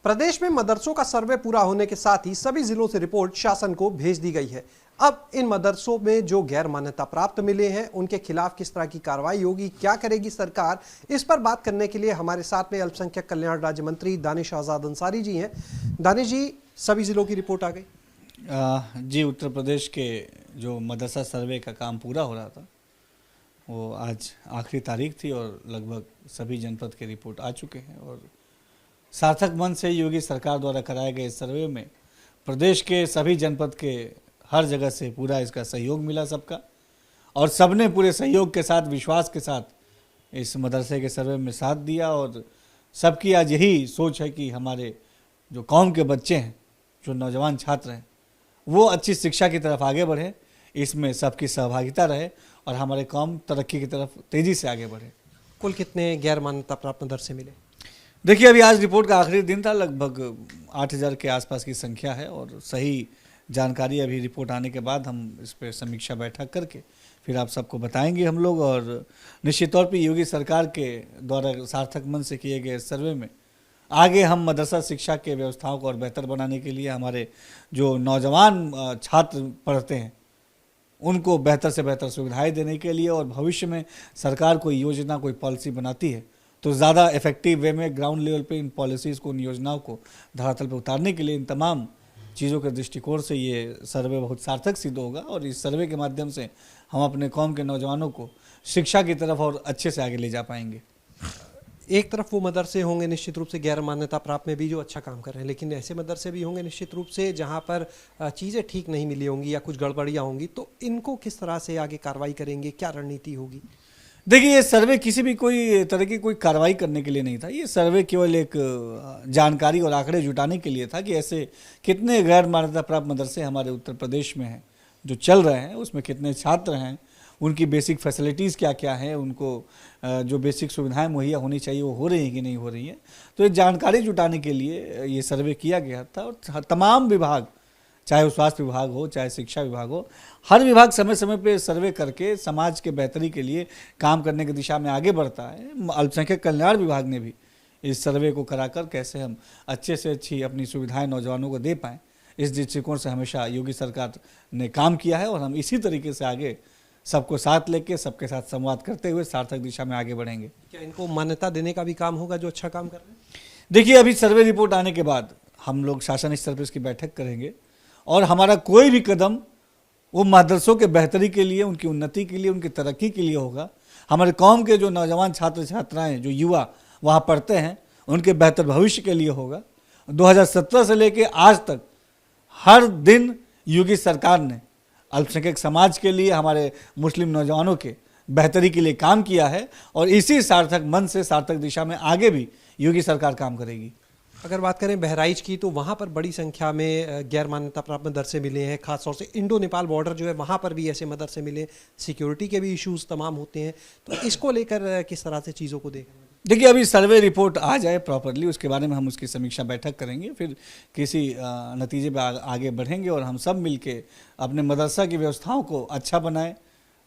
प्रदेश में मदरसों का सर्वे पूरा होने के साथ ही सभी जिलों से रिपोर्ट शासन को भेज दी गई है। अब इन मदरसों में जो गैर मान्यता प्राप्त मिले हैं उनके खिलाफ किस तरह की कार्रवाई होगी, क्या करेगी सरकार, इस पर बात करने के लिए हमारे साथ में अल्पसंख्यक कल्याण राज्य मंत्री दानिश आज़ाद अंसारी जी हैं। दानिश जी, सभी जिलों की रिपोर्ट आ गई? जी, उत्तर प्रदेश के जो मदरसा सर्वे का काम पूरा हो रहा था वो आज आखिरी तारीख थी और लगभग सभी जनपद के रिपोर्ट आ चुके हैं और सार्थक मन से योगी सरकार द्वारा कराए गए सर्वे में प्रदेश के सभी जनपद के हर जगह से पूरा इसका सहयोग मिला सबका, और सबने पूरे सहयोग के साथ, विश्वास के साथ इस मदरसे के सर्वे में साथ दिया। और सबकी आज यही सोच है कि हमारे जो कौम के बच्चे हैं, जो नौजवान छात्र हैं, वो अच्छी शिक्षा की तरफ आगे बढ़े, इसमें सबकी सहभागिता रहे और हमारे कौम तरक्की की तरफ तेज़ी से आगे बढ़े। कुल कितने गैर मान्यता प्राप्त मदरसे मिले? देखिए, अभी आज रिपोर्ट का आखिरी दिन था, लगभग 8000 के आसपास की संख्या है और सही जानकारी अभी रिपोर्ट आने के बाद हम इस पर समीक्षा बैठक करके फिर आप सबको बताएंगे हम लोग। और निश्चित तौर पे योगी सरकार के द्वारा सार्थक मन से किए गए सर्वे में आगे हम मदरसा शिक्षा के व्यवस्थाओं को और बेहतर बनाने के लिए, हमारे जो नौजवान छात्र पढ़ते हैं उनको बेहतर से बेहतर सुविधाएं देने के लिए, और भविष्य में सरकार कोई योजना, कोई पॉलिसी बनाती है तो ज़्यादा इफेक्टिव वे में ग्राउंड लेवल पे इन पॉलिसीज़ को, इन योजनाओं को धरातल पर उतारने के लिए, इन तमाम चीज़ों के दृष्टिकोण से ये सर्वे बहुत सार्थक सिद्ध होगा। और इस सर्वे के माध्यम से हम अपने कौम के नौजवानों को शिक्षा की तरफ और अच्छे से आगे ले जा पाएंगे। एक तरफ वो मदरसे होंगे निश्चित रूप से गैर मान्यता प्राप्त में भी जो अच्छा काम कर रहे हैं, लेकिन ऐसे मदरसे भी होंगे निश्चित रूप से जहां पर चीज़ें ठीक नहीं मिली होंगी या कुछ गड़बड़ियां होंगी, तो इनको किस तरह से आगे कार्रवाई करेंगे, क्या रणनीति होगी? देखिए, ये सर्वे किसी भी कोई तरह की कोई कार्रवाई करने के लिए नहीं था। ये सर्वे केवल एक जानकारी और आंकड़े जुटाने के लिए था कि ऐसे कितने गैर मान्यता प्राप्त मदरसे हमारे उत्तर प्रदेश में हैं जो चल रहे हैं, उसमें कितने छात्र हैं, उनकी बेसिक फैसिलिटीज़ क्या क्या हैं, उनको जो बेसिक सुविधाएं मुहैया होनी चाहिए वो हो रही हैं कि नहीं हो रही हैं। तो ये जानकारी जुटाने के लिए ये सर्वे किया गया था और तमाम विभाग, चाहे वो स्वास्थ्य विभाग हो, चाहे शिक्षा विभाग हो, हर विभाग समय समय पे सर्वे करके समाज के बेहतरी के लिए काम करने की दिशा में आगे बढ़ता है। अल्पसंख्यक कल्याण विभाग ने भी इस सर्वे को कराकर कैसे हम अच्छे से अच्छी अपनी सुविधाएं नौजवानों को दे पाएँ, इस दृष्टिकोण से हमेशा योगी सरकार ने काम किया है और हम इसी तरीके से आगे सबको साथ लेके, सबके साथ संवाद करते हुए सार्थक दिशा में आगे बढ़ेंगे। क्या इनको मान्यता देने का भी काम होगा जो अच्छा काम कर रहे हैं? देखिए, अभी सर्वे रिपोर्ट आने के बाद हम लोग शासन स्तर पर इसकी बैठक करेंगे और हमारा कोई भी कदम वो मदरसों के बेहतरी के लिए, उनकी उन्नति के लिए, उनकी तरक्की के लिए होगा। हमारे कौम के जो नौजवान छात्र छात्राएं, जो युवा वहाँ पढ़ते हैं, उनके बेहतर भविष्य के लिए होगा। 2017 से लेकर आज तक हर दिन योगी सरकार ने अल्पसंख्यक समाज के लिए, हमारे मुस्लिम नौजवानों के बेहतरी के लिए काम किया है और इसी सार्थक मन से, सार्थक दिशा में आगे भी योगी सरकार काम करेगी। अगर बात करें बहराइच की, तो वहाँ पर बड़ी संख्या में गैर मान्यता प्राप्त मदरसे मिले हैं, खासतौर से इंडो नेपाल बॉर्डर जो है वहाँ पर भी ऐसे मदरसे मिले, सिक्योरिटी के भी इश्यूज तमाम होते हैं, तो इसको लेकर किस तरह से चीज़ों को देखें? देखिए, अभी सर्वे रिपोर्ट आ जाए प्रॉपरली, उसके बारे में हम उसकी समीक्षा बैठक करेंगे, फिर किसी नतीजे पर आगे बढ़ेंगे और हम सब मिलके अपने मदरसा की व्यवस्थाओं को अच्छा बनाएं,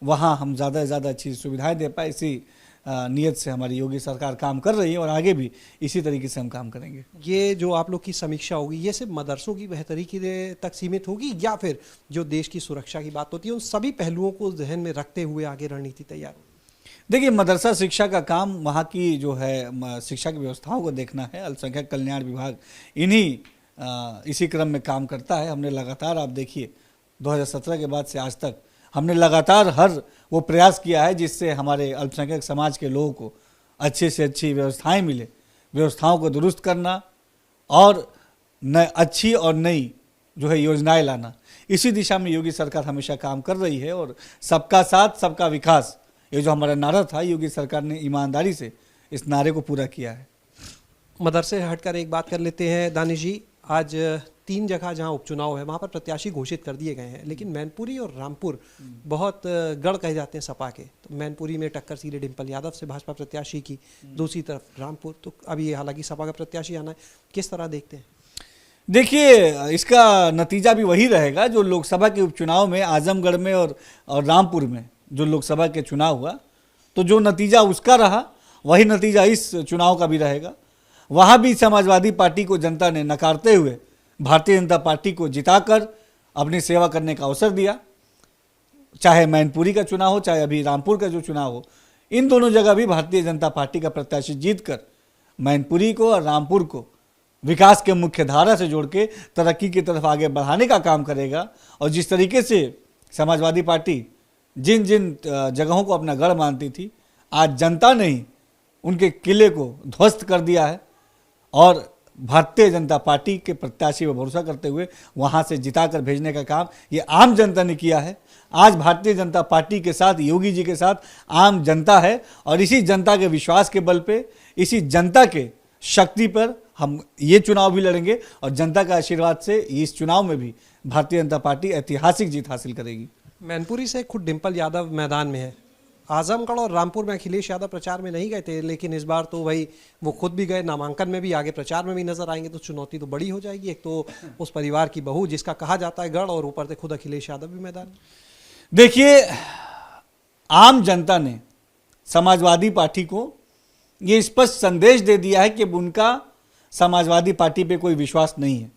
वहाँ हम ज़्यादा से ज़्यादा अच्छी सुविधाएं दे पाए। इसी नियत से हमारी योगी सरकार काम कर रही है और आगे भी इसी तरीके से हम काम करेंगे। ये जो आप लोग की समीक्षा होगी, ये सिर्फ मदरसों की बेहतरी के लिए तक सीमित होगी या फिर जो देश की सुरक्षा की बात होती है उन सभी पहलुओं को जहन में रखते हुए आगे रणनीति तैयार होगी? देखिए, मदरसा शिक्षा का काम वहाँ की जो है शिक्षा की व्यवस्थाओं को देखना है। अल्पसंख्यक कल्याण विभाग इसी क्रम में काम करता है। हमने लगातार, आप देखिए 2017 के बाद से आज तक हमने लगातार हर वो प्रयास किया है जिससे हमारे अल्पसंख्यक समाज के लोगों को अच्छे से अच्छी व्यवस्थाएं मिले, व्यवस्थाओं को दुरुस्त करना और अच्छी और नई जो है योजनाएं लाना, इसी दिशा में योगी सरकार हमेशा काम कर रही है। और सबका साथ, सबका विकास, ये जो हमारा नारा था, योगी सरकार ने ईमानदारी से इस नारे को पूरा किया है। मदरसे हटकर एक बात कर लेते हैं दानिश जी, आज 3 जगह जहां उपचुनाव है वहां पर प्रत्याशी घोषित कर दिए गए हैं, लेकिन मैनपुरी और रामपुर बहुत गढ़ कहे जाते हैं सपा के। तो मैनपुरी में टक्कर सीधे डिम्पल यादव से भाजपा प्रत्याशी की, दूसरी तरफ रामपुर तो अभी हालांकि सपा का प्रत्याशी आना है, किस तरह देखते हैं? देखिए, इसका नतीजा भी वही रहेगा जो लोकसभा के उपचुनाव में आजमगढ़ में और रामपुर में जो लोकसभा के चुनाव हुआ, तो जो नतीजा उसका रहा वही नतीजा इस चुनाव का भी रहेगा। वहाँ भी समाजवादी पार्टी को जनता ने नकारते हुए भारतीय जनता पार्टी को जिताकर अपनी सेवा करने का अवसर दिया। चाहे मैनपुरी का चुनाव हो, चाहे अभी रामपुर का जो चुनाव हो, इन दोनों जगह भी भारतीय जनता पार्टी का प्रत्याशी जीतकर मैनपुरी को और रामपुर को विकास के मुख्य धारा से जोड़ के तरक्की की तरफ आगे बढ़ाने का काम करेगा। और जिस तरीके से समाजवादी पार्टी जिन जिन जगहों को अपना गढ़ मानती थी, आज जनता ने ही उनके किले को ध्वस्त कर दिया है और भारतीय जनता पार्टी के प्रत्याशी पर भरोसा करते हुए वहां से जिताकर भेजने का काम ये आम जनता ने किया है। आज भारतीय जनता पार्टी के साथ, योगी जी के साथ आम जनता है और इसी जनता के विश्वास के बल पे, इसी जनता के शक्ति पर हम ये चुनाव भी लड़ेंगे और जनता का आशीर्वाद से इस चुनाव में भी भारतीय जनता पार्टी ऐतिहासिक जीत हासिल करेगी। मैनपुरी से खुद डिम्पल यादव मैदान में है। आजमगढ़ और रामपुर में अखिलेश यादव प्रचार में नहीं गए थे, लेकिन इस बार तो भाई वो खुद भी गए, नामांकन में भी, आगे प्रचार में भी नजर आएंगे, तो चुनौती तो बड़ी हो जाएगी। एक तो उस परिवार की बहू जिसका कहा जाता है गढ़, और ऊपर से खुद अखिलेश यादव भी मैदान में। देखिए, आम जनता ने समाजवादी पार्टी को ये स्पष्ट संदेश दे दिया है कि उनका समाजवादी पार्टी पे कोई विश्वास नहीं है।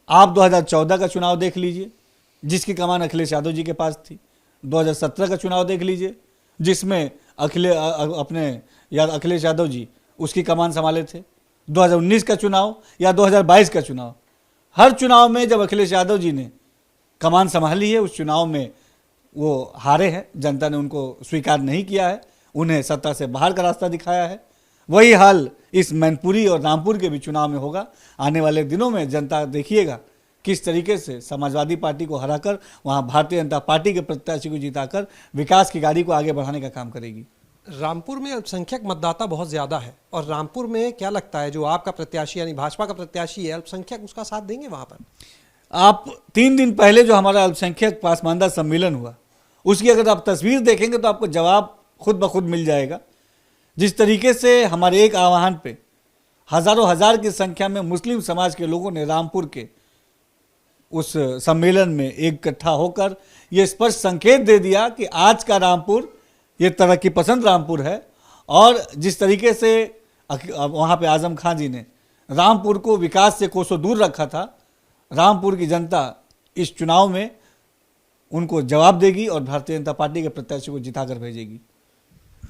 आप 2014 का चुनाव देख लीजिए, जिसकी कमान अखिलेश यादव जी के पास थी। 2017 का चुनाव देख लीजिए, जिसमें अखिलेश यादव जी उसकी कमान संभाले थे। 2019 का चुनाव या 2022 का चुनाव, हर चुनाव में जब अखिलेश यादव जी ने कमान संभाली है, उस चुनाव में वो हारे हैं। जनता ने उनको स्वीकार नहीं किया है, उन्हें सत्ता से बाहर का रास्ता दिखाया है। वही हाल इस मैनपुरी और रामपुर के भी चुनाव में होगा। आने वाले दिनों में जनता देखिएगा किस तरीके से समाजवादी पार्टी को हराकर वहां भारतीय जनता पार्टी के प्रत्याशी को जिताकर विकास की गाड़ी को आगे बढ़ाने का काम करेगी। रामपुर में अल्पसंख्यक मतदाता बहुत ज्यादा है, और रामपुर में क्या लगता है जो आपका प्रत्याशी यानी भाजपा का प्रत्याशी है, अल्पसंख्यक उसका साथ देंगे वहां पर? आप 3 दिन पहले जो हमारा अल्पसंख्यक पासमानदा सम्मेलन हुआ, उसकी अगर आप तस्वीर देखेंगे तो आपको जवाब खुद ब खुद मिल जाएगा। जिस तरीके से हमारे एक आह्वान पे हजारों हजार की संख्या में मुस्लिम समाज के लोगों ने रामपुर के उस सम्मेलन में एक इकट्ठा होकर ये स्पष्ट संकेत दे दिया कि आज का रामपुर ये तरक्की पसंद रामपुर है। और जिस तरीके से वहाँ पे आजम खान जी ने रामपुर को विकास से कोसों दूर रखा था, रामपुर की जनता इस चुनाव में उनको जवाब देगी और भारतीय जनता पार्टी के प्रत्याशी को जिताकर भेजेगी।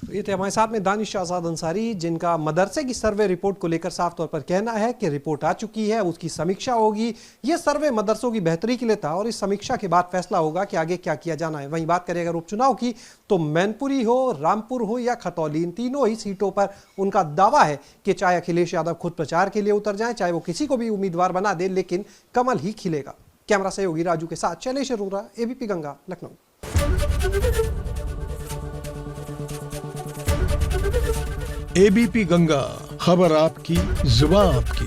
तो ये थे हमारे साथ में दानिश आजाद अंसारी, जिनका मदरसे की सर्वे रिपोर्ट को लेकर साफ तौर पर कहना है कि रिपोर्ट आ चुकी है, उसकी समीक्षा होगी। ये सर्वे मदरसों की बेहतरी के लिए था और इस समीक्षा के बाद फैसला होगा कि आगे क्या किया जाना है। वहीं बात करें अगर उपचुनाव की, तो मैनपुरी हो, रामपुर हो या खतौली, इन तीनों ही सीटों पर उनका दावा है कि चाहे अखिलेश यादव खुद प्रचार के लिए उतर जाए, चाहे वो किसी को भी उम्मीदवार बना दे, लेकिन कमल ही खिलेगा। कैमरा सहयोगी राजू के साथ शैलेश अरोरा, एबीपी गंगा, लखनऊ। एबीपी गंगा, खबर आपकी, जुबान आपकी।